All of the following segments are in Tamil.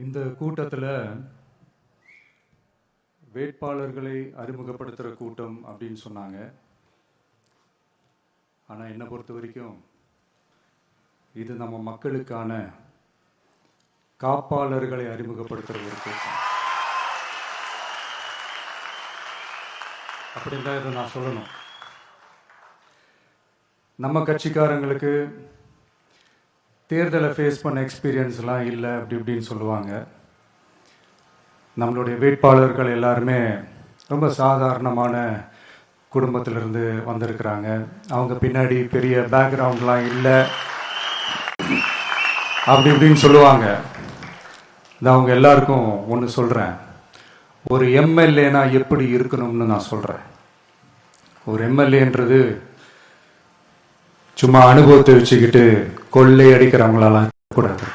இந்த கூட்டத்தில் வேட்பாளர்களை அறிமுகப்படுத்துகிற கூட்டம் அப்படின்னு சொன்னாங்க. ஆனால் என்னை பொறுத்த வரைக்கும் இது நம்ம மக்களுக்கான காப்பாளர்களை அறிமுகப்படுத்துகிற ஒரு கூட்டம். அப்படின்தான் இதை நான் சொல்லணும். நம்ம கட்சிக்காரங்களுக்கு தேர்தலை ஃபேஸ் பண்ண எக்ஸ்பீரியன்ஸ்லாம் இல்லை அப்படி இப்படின்னு சொல்லுவாங்க. நம்மளுடைய வேட்பாளர்கள் எல்லாருமே ரொம்ப சாதாரணமான குடும்பத்திலிருந்து வந்திருக்கிறாங்க. அவங்க பின்னாடி பெரிய பேக்ரவுண்ட்லாம் இல்லை அப்படி இப்படின்னு சொல்லுவாங்க. நான் அவங்க எல்லாருக்கும் ஒன்று சொல்கிறேன். ஒரு எம்எல்ஏனா எப்படி இருக்கணும்னு நான் சொல்கிறேன். ஒரு எம்எல்ஏன்றது சும்மா அனுபவத்தை வச்சுக்கிட்டு கொள்ளை அடிக்கிறவங்களெல்லாம் கூடாது.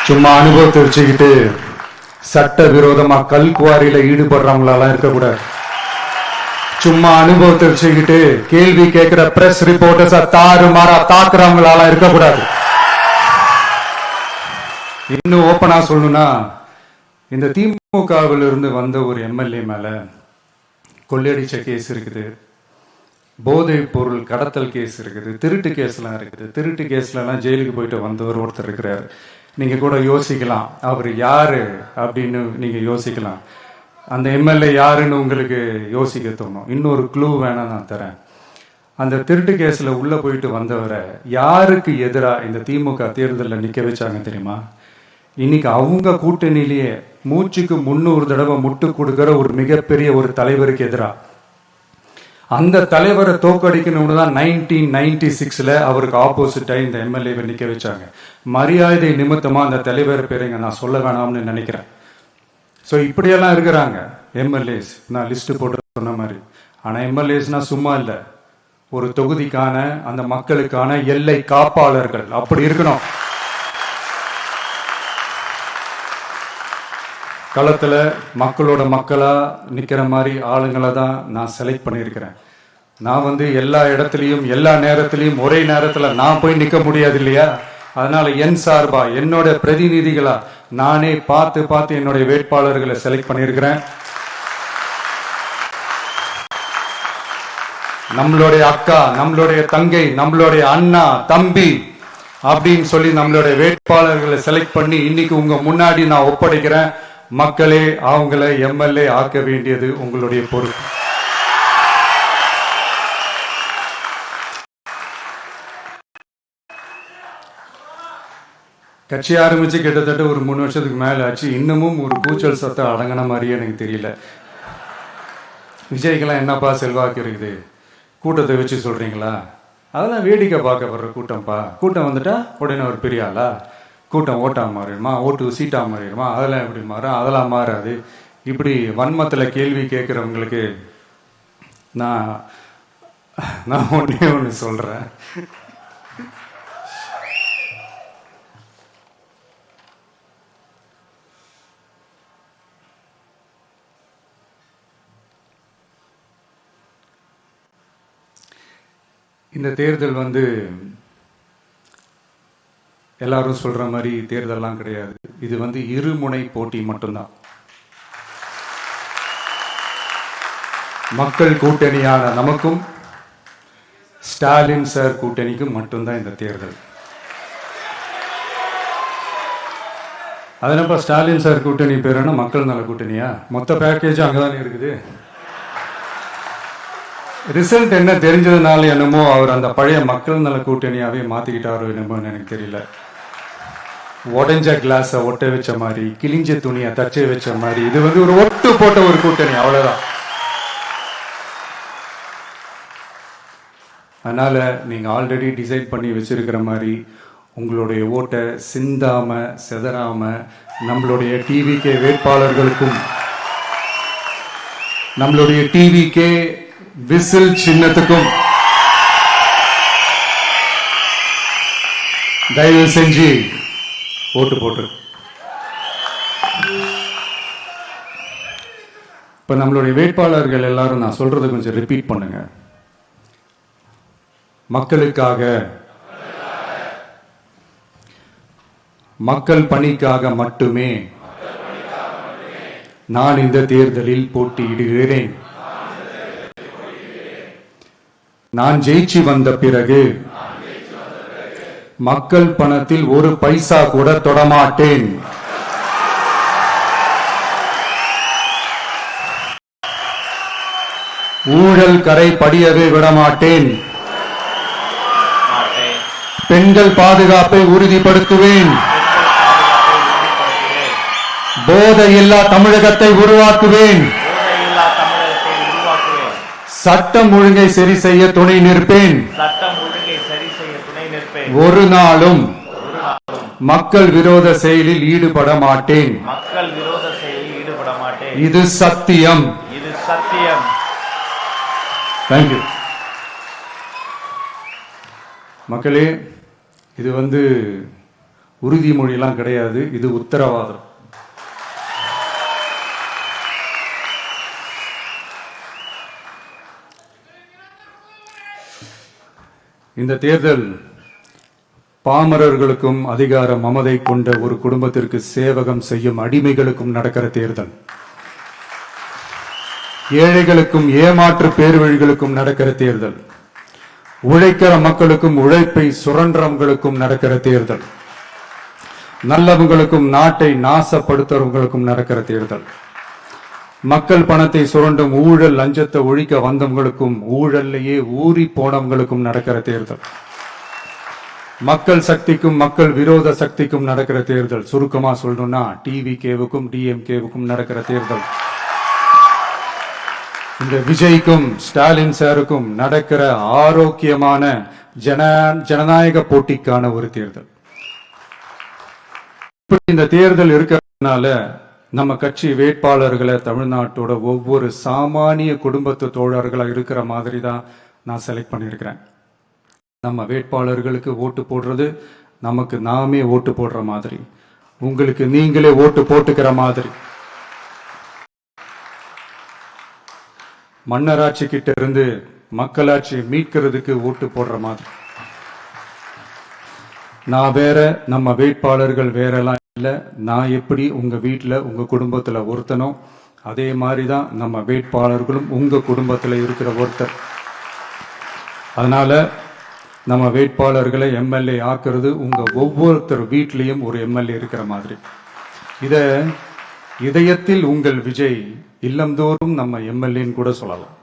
சும்மா அனுபவத்தை வச்சுக்கிட்டு சட்ட விரோதமா கல்குவாரியில ஈடுபடுறவங்களெல்லாம் இருக்கக்கூடாது. சும்மா அனுபவத்தை வச்சுக்கிட்டு கேள்வி கேட்கிற பிரஸ் ரிப்போர்ட்டர்ஸ தாறுமாறா தாக்குறவங்களால இருக்கக்கூடாது. இன்னும் ஓப்பனா சொல்லணும்னா, இந்த திமுகவில் இருந்து வந்த ஒரு எம்எல்ஏ மேல கொள்ளையடிச்ச கேஸ் இருக்குது, போதைப் பொருள் கடத்தல் கேஸ் இருக்குது, திருட்டு கேஸ்லாம் இருக்குது. திருட்டு கேஸ்லாம் ஜெயிலுக்கு போயிட்டு வந்தவர் ஒருத்தர் இருக்கிறார். நீங்க கூட யோசிக்கலாம் அவர் யாரு அப்படின்னு. நீங்க யோசிக்கலாம் அந்த எம்எல்ஏ யாருன்னு உங்களுக்கு யோசிக்க தோணும். இன்னொரு க்ளூ வேணா நான் தரேன். அந்த திருட்டு கேஸ்ல உள்ள போயிட்டு வந்தவரை யாருக்கு எதிராக இந்த திமுக தேர்தலில் நிக்க வச்சாங்க தெரியுமா? இன்னைக்கு அவங்க கூட்டணியிலேயே மூச்சுக்கு 300 தடவை முட்டு கொடுக்கிற ஒரு மிகப்பெரிய ஒரு தலைவருக்கு எதிராக. அந்த தலைவரை தோக்கடிக்கணும்னு தான் 1996 அவருக்கு ஆப்போசிட்டா இந்த எம்எல்ஏவை நிக்க வச்சாங்க. மரியாதை நிமித்தமா அந்த தலைவர் பேருங்க நான் சொல்ல வேணாம்னு நினைக்கிறேன். ஸோ இப்படியெல்லாம் இருக்கிறாங்க எம்எல்ஏஸ். நான் லிஸ்ட் போட்டு சொன்ன மாதிரி. ஆனா எம்எல்ஏஸ்னா சும்மா இல்லை, ஒரு தொகுதிக்கான அந்த மக்களுக்கான எல்லை காப்பாளர்கள். அப்படி இருக்கணும். களத்துல மக்களோட மக்களா நிக்கிற மாதிரி ஆளுங்களை தான் நான் செலக்ட் பண்ணியிருக்கிறேன். நான் எல்லா இடத்துலையும் எல்லா நேரத்திலையும் ஒரே நேரத்துல நான் போய் நிக்க முடியாது இல்லையா? அதனால என் சார்பா என்னோட பிரதிநிதிகளா நானே பார்த்து என்னுடைய வேட்பாளர்களை செலக்ட் பண்ணியிருக்கிறேன். நம்மளுடைய அக்கா, நம்மளுடைய தங்கை, நம்மளுடைய அண்ணா, தம்பி அப்படின்னு சொல்லி நம்மளுடைய வேட்பாளர்களை செலக்ட் பண்ணி இன்னைக்கு உங்க முன்னாடி நான் ஒப்படைக்கிறேன். மக்களே, அவங்களை எம்எல்ஏ ஆக்க வேண்டியது உங்களுடைய பொறுப்பு. கட்சி ஆரம்பிச்சு கிட்டத்தட்ட ஒரு 3 வருஷத்துக்கு மேல ஆச்சு. இன்னமும் ஒரு கூச்சல் சத்தம் அடங்கின மாதிரியே எனக்கு தெரியல. விஜய்க்கெல்லாம் என்னப்பா செல்வாக்கு இருக்குது, கூட்டத்தை வச்சு சொல்றீங்களா? அதெல்லாம் வேடிக்கை பார்க்க வர்ற கூட்டம்ப்பா. கூட்டம் வந்துட்டா உடனே ஒரு பெரிய ஆளா? கூட்டம் ஓட்டா மாறிடுமா, ஓட்டு சீட்டா மாறிடுமா, அதெல்லாம் எப்படி மாறும்? அதெல்லாம் மாறாது. இப்படி வன்மத்தில் கேள்வி கேட்குறவங்களுக்கு நான் ஒன்றே ஒன்று சொல்கிறேன். இந்த தேர்தல் எல்லாரும் சொல்ற மாதிரி தேர்தல்லாம் கிடையாது. இது இருமுனை போட்டி மட்டும்தான். மக்கள் கூட்டணியான நமக்கும் ஸ்டாலின் சார் கூட்டணிக்கும் மட்டும்தான் இந்த தேர்தல். அதனப்ப ஸ்டாலின் சார் கூட்டணி பேருன்னா மக்கள் நல கூட்டணியா? மொத்த பேக்கேஜ் அங்கதானே இருக்குது. ரிசல்ட் என்ன தெரிஞ்சதுனால என்னமோ அவர் அந்த பழைய மக்கள் நல கூட்டணியாவே மாத்திக்கிட்டாரோ என்னமோ எனக்கு தெரியல. உடஞ்ச கிளாஸை ஒட்ட வச்ச மாதிரி, கிழிஞ்ச துணியை தச்சை வச்ச மாதிரி, இது ஒரு ஒட்டு போட்ட ஒரு கூட்டணி, அவ்வளவுதான். அதனால நீங்க ஆல்ரெடி டிசைட் பண்ணி வச்சிருக்கிற மாதிரி உங்களுடைய ஓட்டை சிந்தாம செதறாம நம்மளுடைய டிவிகே வேட்பாளர்களுக்கும் நம்மளுடைய டிவிகே விசில் சின்னத்துக்கும் தயவு செஞ்சு ஓட்டு போட்டு. இப்ப நம்மளுடைய வேட்பாளர்கள் எல்லாரும் நான் சொல்றதை கொஞ்சம் ரிப்பீட் பண்ணுங்க. மக்களுக்காக, மக்கள் பணிக்காக மட்டுமே நான் இந்த தேர்தலில் போட்டியிடுகிறேன். நான் ஜெயிச்சு வந்த பிறகு மக்கள் பணத்தில் ஒரு பைசா கூட தொடமாட்டேன். ஊழல் கரை படியவே விடமாட்டேன். பெண்கள் பாதுகாப்பை உறுதிப்படுத்துவேன். போதையில்லா தமிழகத்தை உருவாக்குவேன். சட்டம் ஒழுங்கை சரி செய்ய துணை நிற்பேன். ஒரு நாளும் மக்கள் விரோத செயலில் ஈடுபட மாட்டேன். இது சத்தியம். தேங்க்யூ. மக்களே, இது உறுதிமொழியெல்லாம் கிடையாது, இது உத்தரவாதம். இந்த தேர்தல் பாமரர்களுக்கும் அதிகார மமதை கொண்ட ஒரு குடும்பத்திற்கு சேவகம் செய்யும் அடிமைகளுக்கும் நடக்கிற தேர்தல். ஏழைகளுக்கும் ஏமாற்று பேர்வழிகளுக்கும் நடக்கிற தேர்தல். உழைக்கிற மக்களுக்கும் உழைப்பை சுரண்டவங்களுக்கும் நடக்கிற தேர்தல். நல்லவங்களுக்கும் நாட்டை நாசப்படுத்துறவங்களுக்கும் நடக்கிற தேர்தல். மக்கள் பணத்தை சுரண்டும் ஊழல் லஞ்சத்தை ஒழிக்க வந்தவங்களுக்கும் ஊழல்லையே ஊறி போனவங்களுக்கும் நடக்கிற தேர்தல். மக்கள் சக்திக்கும் மக்கள் விரோத சக்திக்கும் நடக்கிற தேர்தல். சுருக்கமா சொல்லணும்னா டிவிகேவுக்கும் டிஎம்கேவுக்கும் நடக்கிற தேர்தல். இந்த விஜய்க்கும் ஸ்டாலின் சாருக்கும் நடக்கிற ஆரோக்கியமான ஜனநாயக போட்டிக்கான ஒரு தேர்தல். இந்த தேர்தல் இருக்கிறதுனால நம்ம கட்சி வேட்பாளர்களை தமிழ்நாட்டோட ஒவ்வொரு சாமானிய குடும்பத்து தோழர்களா இருக்கிற மாதிரி தான் நான் செலக்ட் பண்ணியிருக்கிறேன். நம்ம வேட்பாளர்களுக்கு ஓட்டு போடுறது நமக்கு நாமே ஓட்டு போடுற மாதிரி, உங்களுக்கு நீங்களே ஓட்டு போட்டுக்கிற மாதிரி. மன்னராட்சி கிட்ட இருந்து மக்களாட்சி மீட்கிறதுக்கு ஓட்டு போடுற மாதிரி. நான் வேற, நம்ம வேட்பாளர்கள் வேறெல்லாம் இல்லை. நான் எப்படி உங்க வீட்டில் உங்க குடும்பத்துல ஒருத்தனோ அதே மாதிரிதான் நம்ம வேட்பாளர்களும் உங்க குடும்பத்துல இருக்கிற ஒருத்தர். அதனால நம்ம வேட்பாளர்களை எம்எல்ஏ ஆக்குறது உங்க ஒவ்வொருத்தர் வீட்லயும் ஒரு எம்எல்ஏ இருக்கிற மாதிரி. இத இதயத்தில் உங்கள் விஜய் இல்லந்தோறும் நம்ம எம்எல்ஏன்னு கூட சொல்லலாம்.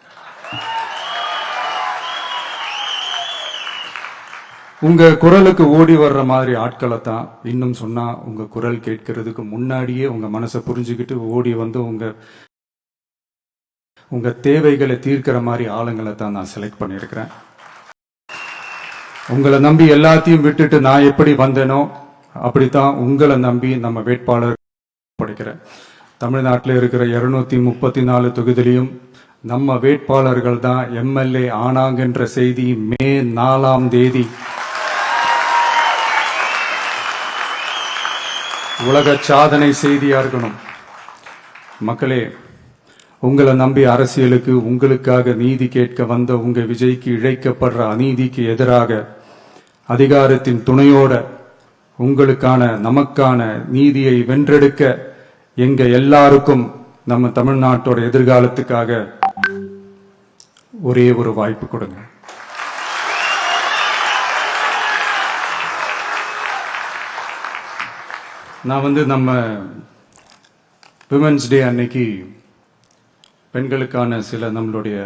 உங்க குரலுக்கு ஓடி வர்ற மாதிரி ஆட்களை தான், இன்னும் சொன்னா உங்க குரல் கேட்கறதுக்கு முன்னாடியே உங்க மனசை புரிஞ்சுக்கிட்டு ஓடி வந்து உங்க தேவைகளை தீர்க்கிற மாதிரி ஆளுங்களை தான் நான் செலக்ட் பண்ணியிருக்கிறேன். உங்களை நம்பி எல்லாத்தையும் விட்டுட்டு நான் எப்படி வந்தேனோ அப்படித்தான் உங்களை நம்பி நம்ம வேட்பாளர் படிக்கிறேன். தமிழ்நாட்டில் இருக்கிற 234 தொகுதியிலையும் நம்ம வேட்பாளர்கள் தான் எம்எல்ஏ ஆனாங்கன்ற செய்தி மே 4ஆம் தேதி உலக சாதனை செய்தியா இருக்கணும். மக்களே, உங்களை நம்பி அரசியலுக்கு உங்களுக்காக நீதி கேட்க வந்த உங்க விஜய்க்கு இழைக்கப்படுற அநீதிக்கு எதிராக அதிகாரத்தின் துணையோட உங்களுக்கான நமக்கான நீதியை வென்றெடுக்க எங்க எல்லாருக்கும் நம்ம தமிழ்நாட்டோட எதிர்காலத்துக்காக ஒரே ஒரு வாய்ப்பு கொடுங்க. நான் நம்ம விமென்ஸ் டே அன்னைக்கு பெண்களுக்கான சில நம்மளுடைய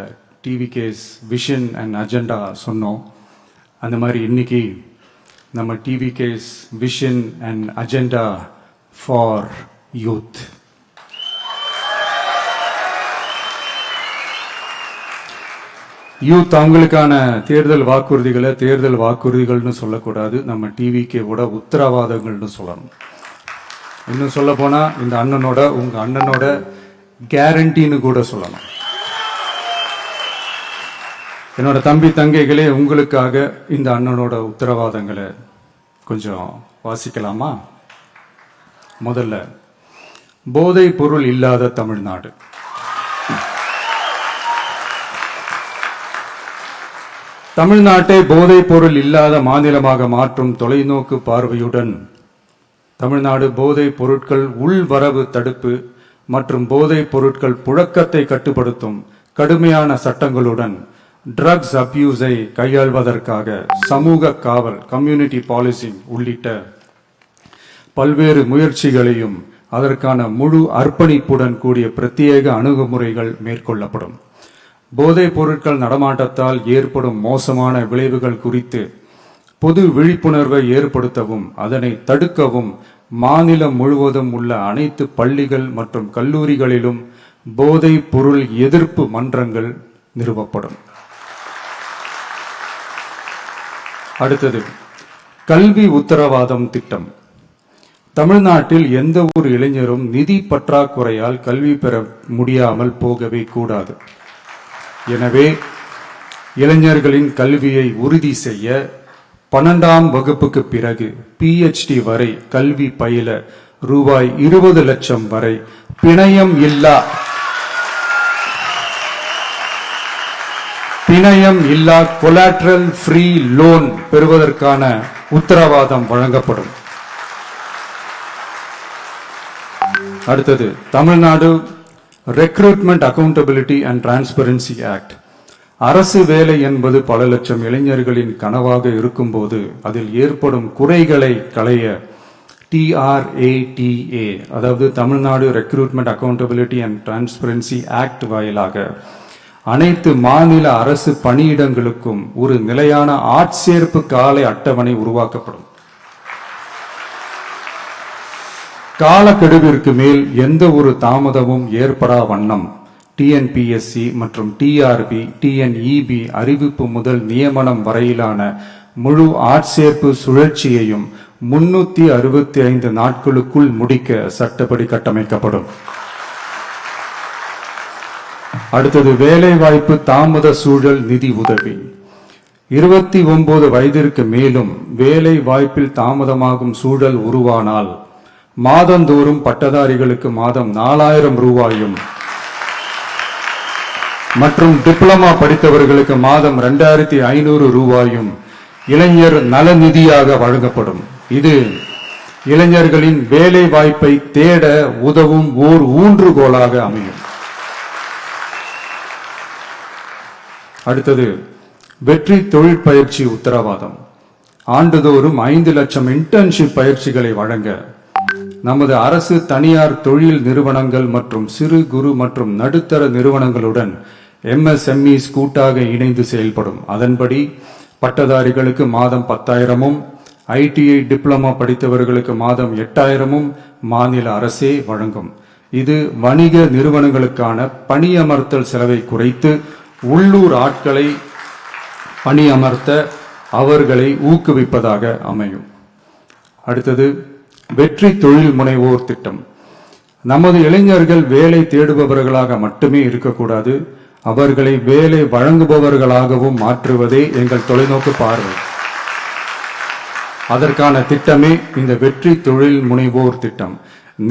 டிவிகேஸ் விஷன் அண்ட் அஜெண்டா சொன்னோம். அந்த மாதிரி இன்னைக்கு நம்ம TVK's vision and agenda for youth. Youth அவங்களுக்கான தேர்தல் வாக்குறுதிகள்னு சொல்லக்கூடாது, நம்ம டிவிகேவோட உத்தரவாதங்கள்னு சொல்லணும். இன்னும் சொல்ல போனா இந்த அண்ணனோட உங்க அண்ணனோட கேரண்டின்னு கூட சொல்லணும். என்னோட தம்பி தங்கைகளே, உங்களுக்காக இந்த அண்ணனோட உத்தரவாதங்களை கொஞ்சம் வாசிக்கலாமா? முதல்ல, போதைப் பொருள் இல்லாத தமிழ்நாடு. தமிழ்நாட்டை போதைப் பொருள் இல்லாத மாநிலமாக மாற்றும் தொலைநோக்கு பார்வையுடன் தமிழ்நாடு போதைப் பொருட்கள் உள்வரவு தடுப்பு மற்றும் போதைப் பொருட்கள் புழக்கத்தை கட்டுப்படுத்தும் கடுமையான சட்டங்களுடன் ட்ரக்ஸ் அபியூஸை கையாள்வதற்காக சமூக காவல் கம்யூனிட்டி பாலிசிங் உள்ளிட்ட பல்வேறு முயற்சிகளையும் அதற்கான முழு அர்ப்பணிப்புடன் கூடிய பிரத்யேக அணுகுமுறைகள் மேற்கொள்ளப்படும். போதைப் பொருட்கள் நடமாட்டத்தால் ஏற்படும் மோசமான விளைவுகள் குறித்து பொது விழிப்புணர்வை ஏற்படுத்தவும் அதனை தடுக்கவும் மாநிலம் முழுவதும் உள்ள அனைத்து பள்ளிகள் மற்றும் கல்லூரிகளிலும் போதைப் பொருள் எதிர்ப்பு மன்றங்கள் நிறுவப்படும். அடுத்தது கல்வி உத்தரவாதம் திட்டம். தமிழ்நாட்டில் எந்த ஒரு இளைஞரும் நிதி பற்றாக்குறையால் கல்வி பெற முடியாமல் போகவே கூடாது. எனவே இளைஞர்களின் கல்வியை உறுதி செய்ய 12ஆம் வகுப்புக்கு பிறகு PhD வரை கல்வி பயில ரூபாய் 20 லட்சம் வரை பிணையம் இல்லா கொலாட்ரல் ஃப்ரீ லோன் பெறுவதற்கான உத்தரவாதம் வழங்கப்படும். அடுத்தது Tamil Nadu recruitment accountability and transparency act. அரசு வேலை என்பது பல லட்சம் இளைஞர்களின் கனவாக இருக்கும்போது அதில் ஏற்படும் குறைகளை களைய TRATA அதாவது Tamil Nadu recruitment accountability and transparency act வாயிலாக அனைத்து மாநில அரசு பணியிடங்களுக்கும் ஒரு நிலையான ஆட்சேர்ப்பு கால அட்டவணை உருவாக்கப்படும். காலக்கெடுவிற்கு மேல் எந்த ஒரு தாமதமும் ஏற்படா வண்ணம் TNPSC மற்றும் TRB, TNEB அறிவிப்பு முதல் நியமனம் வரையிலான முழு ஆட்சேர்ப்பு சுழற்சியையும் 365 நாட்களுக்குள் முடிக்க சட்டப்படி கட்டமைக்கப்படும். அடுத்தது வேலைவாய்ப்பு தாமத சூழல் நிதி உதவி. 29 வயதிற்கு மேலும் வேலை வாய்ப்பில் தாமதமாகும் சூழல் உருவானால் மாதந்தோறும் பட்டதாரிகளுக்கு மாதம் 4000 ரூபாயும் மற்றும் டிப்ளமா படித்தவர்களுக்கு மாதம் 2500 ரூபாயும் இளைஞர் நல நிதியாக வழங்கப்படும். இது இளைஞர்களின் வேலை வாய்ப்பை தேட உதவும் ஓர் ஊன்றுகோலாக அமையும். அடுத்தது வெற்றி தொழிற்பயிற்சி உத்தரவாதம். ஆண்டுதோறும் 5 லட்சம் இன்டர்ன்ஷிப் பயிற்சிகளை வழங்க நமது அரசு தனியார் தொழில் நிறுவனங்கள் மற்றும் சிறு குறு மற்றும் நடுத்தர நிறுவனங்களுடன் MSMEs கூட்டாக இணைந்து செயல்படும். அதன்படி பட்டதாரிகளுக்கு மாதம் 10,000-உம் ITI டிப்ளமா படித்தவர்களுக்கு மாதம் 8,000-உம் மாநில அரசே வழங்கும். இது வணிக நிறுவனங்களுக்கான பணியமர்த்தல் செலவை குறைத்து உள்ளூர் ஆட்களை பணியமர்த்த அவர்களை ஊக்குவிப்பதாக அமையும். அடுத்தது வெற்றி தொழில் முனைவோர் திட்டம். நமது இளைஞர்கள் வேலை தேடுபவர்களாக மட்டுமே இருக்கக்கூடாது, அவர்களை வேலை வழங்குபவர்களாகவும் மாற்றுவதே எங்கள் தொலைநோக்கு பார்வை. அதற்கான திட்டமே இந்த வெற்றி தொழில் முனைவோர் திட்டம்.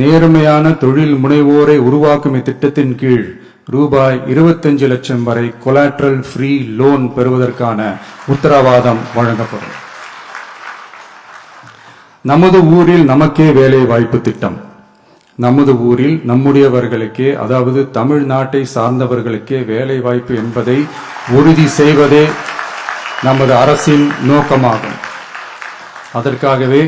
நேர்மையான தொழில் முனைவோரை உருவாக்கும் இத்திட்டத்தின் கீழ் ரூபாய் 25 லட்சம் வரை கொலாட்ரல் ஃப்ரீ லோன் பெறுவதற்கான உத்தரவாதம் வழங்கப்படும். நமது ஊரில் நமக்கே வேலை வாய்ப்பு திட்டம். நமது ஊரில் நம்முடையவர்களுக்கே, அதாவது தமிழ்நாட்டை சார்ந்தவர்களுக்கே வேலை வாய்ப்பு என்பதை உறுதி செய்வதே நமது அரசின் நோக்கமாகும். அதற்காகவே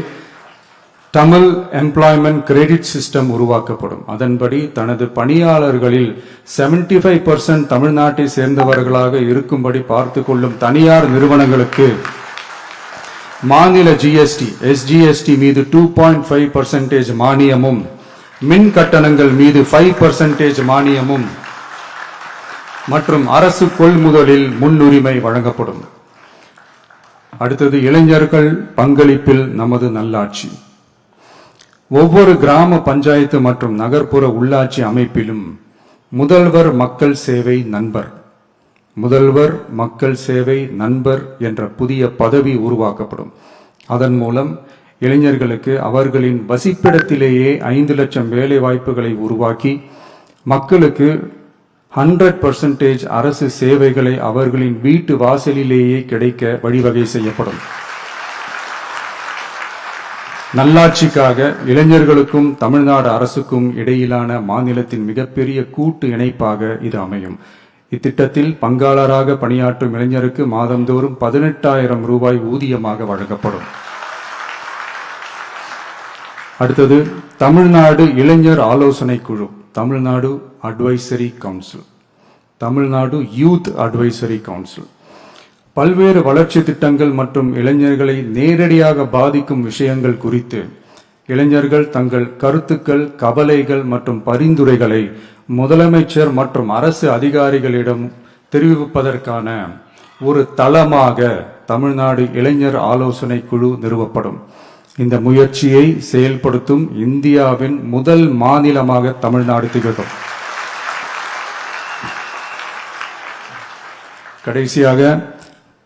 தமிழ் எம்ப்ளாய்மெண்ட் கிரெடிட் சிஸ்டம் உருவாக்கப்படும். அதன்படி தனது பணியாளர்களில் 75% தமிழ்நாட்டை சேர்ந்தவர்களாக இருக்கும்படி பார்த்து கொள்ளும் தனியார் நிறுவனங்களுக்கு மாநில GST, SGST மீது 2.5% மானியமும், மின் கட்டணங்கள் மீது 5% மானியமும் மற்றும் அரசு கொள்முதலில் முன்னுரிமை வழங்கப்படும். அடுத்தது இளைஞர்கள் பங்களிப்பில் நமது நல்லாட்சி. ஒவ்வொரு கிராம பஞ்சாயத்து மற்றும் நகர்ப்புற உள்ளாட்சி அமைப்பிலும் முதல்வர் மக்கள் சேவை நண்பர், முதல்வர் மக்கள் சேவை நண்பர் என்ற புதிய பதவி உருவாக்கப்படும். அதன் மூலம் இளைஞர்களுக்கு அவர்களின் வசிப்பிடத்திலேயே 5 லட்சம் வேலை வாய்ப்புகளை உருவாக்கி மக்களுக்கு 100% அரசு சேவைகளை அவர்களின் வீட்டு வாசலிலேயே கிடைக்க வழிவகை செய்யப்படும். நல்லாட்சிக்காக இளைஞர்களுக்கும் தமிழ்நாடு அரசுக்கும் இடையிலான மாநிலத்தின் மிகப்பெரிய கூட்டு இணைப்பாக இது அமையும். இத்திட்டத்தில் பங்காளராக பணியாற்றும் இளைஞருக்கு மாதந்தோறும் 18,000 ரூபாய் ஊதியமாக வழங்கப்படும். அடுத்தது தமிழ்நாடு இளைஞர் ஆலோசனை குழு, Tamil Nadu advisory council, Tamil Nadu youth advisory council பல்வேறு வளர்ச்சி திட்டங்கள் மற்றும் இளைஞர்களை நேரடியாக பாதிக்கும் விஷயங்கள் குறித்து இளைஞர்கள் தங்கள் கருத்துக்கள், கவலைகள் மற்றும் பரிந்துரைகளை முதலமைச்சர் மற்றும் அரசு அதிகாரிகளிடம் தெரிவிப்பதற்கான ஒரு தளமாக தமிழ்நாடு இளைஞர் ஆலோசனை குழு நிறுவப்படும். இந்த முயற்சியை செயல்படுத்தும் இந்தியாவின் முதல் மாநிலமாக தமிழ்நாடு திகழும். கடைசியாக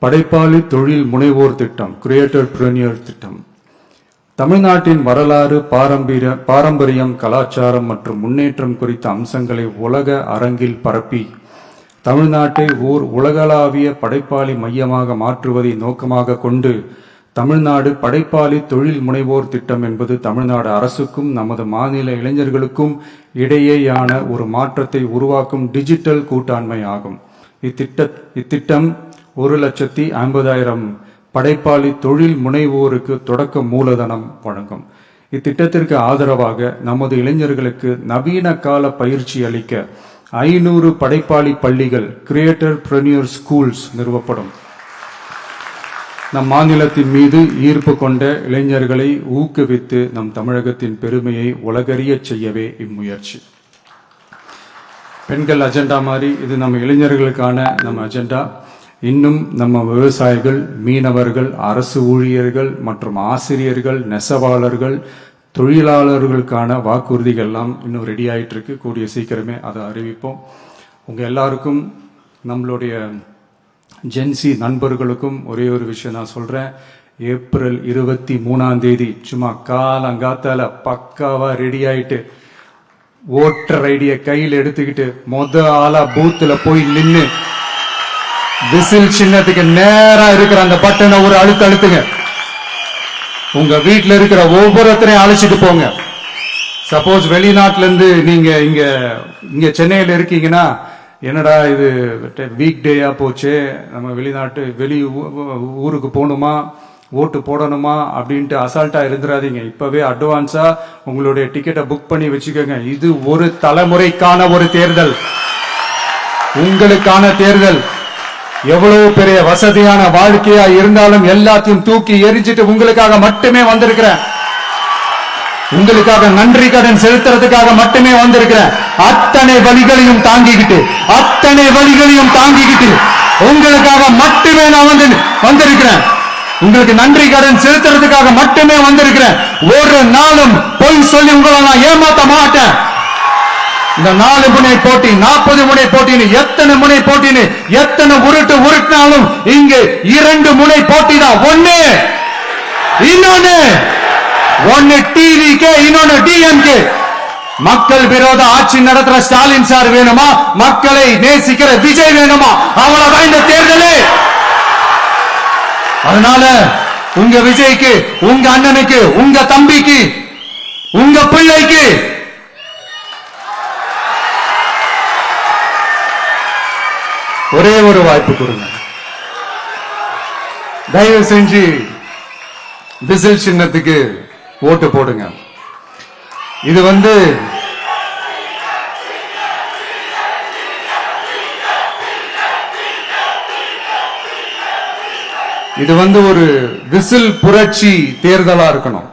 படைப்பாளி தொழில் முனைவோர் திட்டம், கிரியேட்டர் பிரனியர் திட்டம். தமிழ்நாட்டின் வரலாறு, பாரம்பரியம், கலாச்சாரம் மற்றும் முன்னேற்றம் குறித்த அம்சங்களை உலக அரங்கில் பரப்பி தமிழ்நாட்டை ஓர் உலகளாவிய படைப்பாளி மையமாக மாற்றுவதை நோக்கமாக கொண்டு தமிழ்நாடு படைப்பாளி தொழில் முனைவோர் திட்டம் என்பது தமிழ்நாடு அரசுக்கும் நமது மாநில இளைஞர்களுக்கும் இடையேயான ஒரு மாற்றத்தை உருவாக்கும் டிஜிட்டல் கூட்டாண்மை ஆகும். இத்திட்டம் 1,50,000 படைப்பாளி தொழில் முனைவோருக்கு தொடக்க மூலதனம் வழங்கும். இத்திட்டத்திற்கு ஆதரவாக நமது இளைஞர்களுக்கு நவீன கால பயிற்சி அளிக்க 500 படைப்பாளி பள்ளிகள், கிரியேட்டர் பிரனியர் ஸ்கூல்ஸ் நிறுவப்படும். நம் மாநிலத்தின் மீது ஈர்ப்பு கொண்ட இளைஞர்களை ஊக்குவித்து நம் தமிழகத்தின் பெருமையை உலகறிய செய்யவே இம்முயற்சி. பெண்கள் அஜெண்டா மாதிரி இது நம்ம இளைஞர்களுக்கான நம்ம அஜெண்டா. இன்னும் நம்ம விவசாயிகள், மீனவர்கள், அரசு ஊழியர்கள் மற்றும் ஆசிரியர்கள், நெசவாளர்கள், தொழிலாளர்களுக்கான வாக்குறுதிகள் எல்லாம் இன்னும் ரெடி ஆயிட்டு இருக்கு. கூடிய சீக்கிரமே அதை அறிவிப்போம். உங்க எல்லாருக்கும், நம்மளுடைய ஜென்சி நண்பர்களுக்கும் ஒரே ஒரு விஷயம் நான் சொல்றேன். ஏப்ரல் 23 சும்மா காலங்காத்தால பக்காவா ரெடி ஆயிட்டு ஓட்டர் ஐடியை கையில் எடுத்துக்கிட்டு ஆளா பூத்துல போய் நின்று விசில் சின்னத்துக்கு நேரா இருக்கிற அந்த பட்டனை ஒரு அழுத்துங்க. உங்க வீட்டுல இருக்கிற ஒவ்வொருத்தரையும் அழைச்சிட்டு போங்க. சப்போஸ் வெளிநாட்டுல இருந்து நீங்க இங்க சென்னையில இருக்கீங்கன்னா, என்னடா இது வீக் டேயா போச்சு, நம்ம வெளி ஊருக்கு போகணுமா, ஓட்டு போடணுமா அப்படின்ட்டு அசால்ட்டா இருந்துடாதீங்க. இப்பவே அட்வான்ஸா உங்களுடைய டிக்கெட்டை புக் பண்ணி வச்சுக்கோங்க. இது ஒரு தலைமுறைக்கான ஒரு தேர்தல், உங்களுக்கான தேர்தல். எவ்வளவு பெரிய வசதியான வாழ்க்கையா இருந்தாலும் எல்லாத்தையும் தூக்கி எரிஞ்சிட்டு உங்களுக்காக மட்டுமே வந்திருக்கிறேன். உங்களுக்காக நன்றி கடன் செலுத்துறதுக்காக மட்டுமே வந்திருக்கிறேன். அத்தனை வழிகளையும் தாங்கிக்கிட்டு உங்களுக்காக மட்டுமே நான் வந்திருக்கிறேன். உங்களுக்கு நன்றி கடன் செலுத்துறதுக்காக மட்டுமே வந்திருக்கிறேன். ஒரு நாளும் பொய் சொல்லி உங்களை நான் ஏமாத்த மாட்டேன். இந்த 4 முனை போட்டி, 40 முனை போட்டின்னு எத்தனை முனை போட்டின்னு எத்தனை உருட்டினாலும் இங்கு 2 முனை போட்டி தான். ஒன்னு டிவிகே, இன்னொன்னு டிஎம்கே. மக்கள் விரோத ஆட்சி நடத்துற ஸ்டாலின் சார் வேணுமா, மக்களை நேசிக்கிற விஜய் வேணுமா? அவ்வளவுதான் இந்த தேர்தலே. அதனால உங்க விஜய்க்கு, உங்க அண்ணனுக்கு, உங்க தம்பிக்கு, உங்க பிள்ளைக்கு ஒரே ஒரு வாய்ப்பு கொடுங்க. தயவு செஞ்சு விசில் சின்னத்துக்கு ஓட்டு போடுங்க. இது ஒரு விசில் புரட்சி தேர்தலா இருக்கணும்.